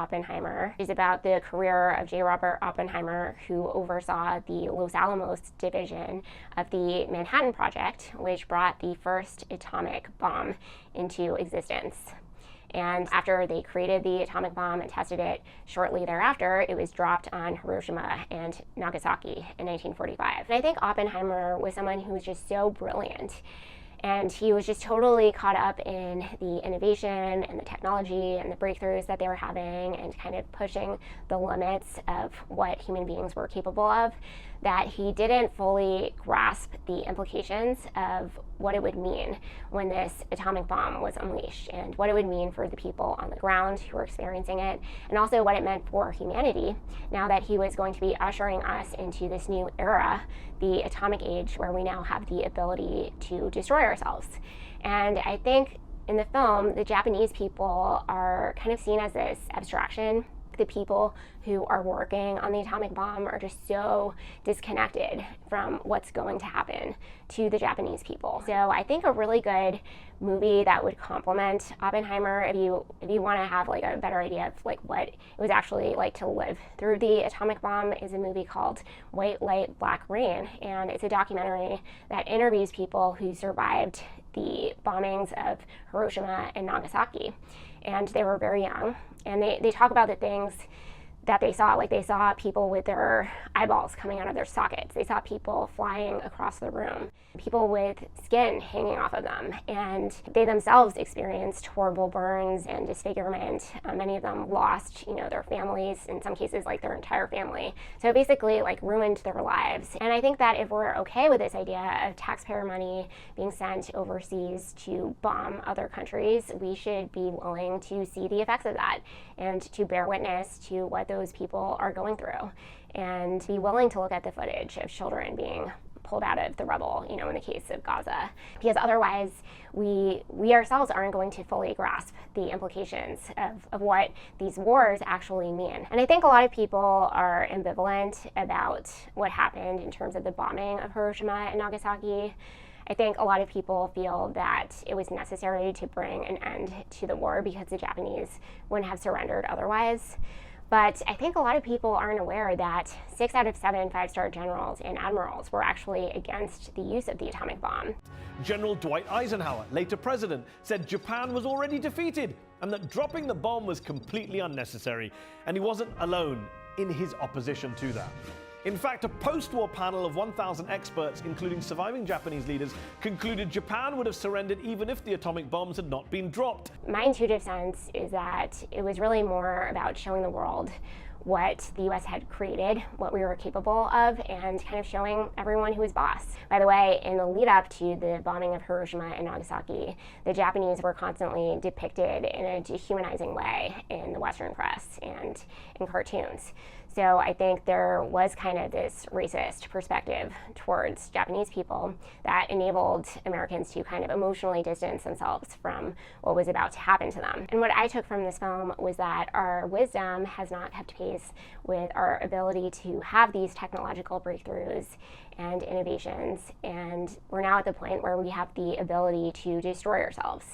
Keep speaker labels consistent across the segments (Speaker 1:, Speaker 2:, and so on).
Speaker 1: Oppenheimer. It's about the career of J. Robert Oppenheimer, who oversaw the Los Alamos division of the Manhattan Project, which brought the first atomic bomb into existence. And after they created the atomic bomb and tested it, shortly thereafter, it was dropped on Hiroshima and Nagasaki in 1945. And I think Oppenheimer was someone who was just so brilliant. And he was just totally caught up in the innovation and the technology and the breakthroughs that they were having and kind of pushing the limits of what human beings were capable of, that he didn't fully grasp the implications of what it would mean when this atomic bomb was unleashed and what it would mean for the people on the ground who were experiencing it, and also what it meant for humanity now that he was going to be ushering us into this new era, the atomic age, where we now have the ability to destroy ourselves. And I think in the film, the Japanese people are kind of seen as this abstraction. The people who are working on the atomic bomb are just so disconnected from what's going to happen to the Japanese people. So I think a really good movie that would complement Oppenheimer, if you want to have like a better idea of like what it was actually like to live through the atomic bomb, is a movie called White Light, Black Rain. And it's a documentary that interviews people who survived the bombings of Hiroshima and Nagasaki. And they were very young. And they talk about the things that they saw. Like, they saw people with their eyeballs coming out of their sockets. They saw people flying across the room, people with skin hanging off of them. And they themselves experienced horrible burns and disfigurement. Many of them lost, their families, in some cases, like their entire family. So it basically like ruined their lives. And I think that if we're okay with this idea of taxpayer money being sent overseas to bomb other countries, we should be willing to see the effects of that and to bear witness to what those people are going through, and be willing to look at the footage of children being pulled out of the rubble, in the case of Gaza, because otherwise we ourselves aren't going to fully grasp the implications of what these wars actually mean. And I think a lot of people are ambivalent about what happened in terms of the bombing of Hiroshima and Nagasaki. I think a lot of people feel that it was necessary to bring an end to the war because the Japanese wouldn't have surrendered otherwise. But I think a lot of people aren't aware that 6 out of 7 5-star generals and admirals were actually against the use of the atomic bomb.
Speaker 2: General Dwight Eisenhower, later president, said Japan was already defeated and that dropping the bomb was completely unnecessary, and he wasn't alone in his opposition to that. In fact, a post-war panel of 1,000 experts, including surviving Japanese leaders, concluded Japan would have surrendered even if the atomic bombs had not been dropped.
Speaker 1: My intuitive sense is that it was really more about showing the world what the US had created, what we were capable of, and kind of showing everyone who was boss. By the way, in the lead up to the bombing of Hiroshima and Nagasaki, the Japanese were constantly depicted in a dehumanizing way in the Western press and in cartoons. So I think there was kind of this racist perspective towards Japanese people that enabled Americans to kind of emotionally distance themselves from what was about to happen to them. And what I took from this film was that our wisdom has not kept pace with our ability to have these technological breakthroughs and innovations, and we're now at the point where we have the ability to destroy ourselves.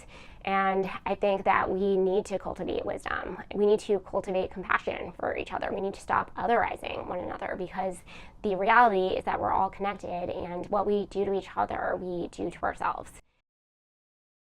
Speaker 1: And I think that we need to cultivate wisdom. We need to cultivate compassion for each other. We need to stop otherizing one another, because the reality is that we're all connected, and what we do to each other, we do to ourselves.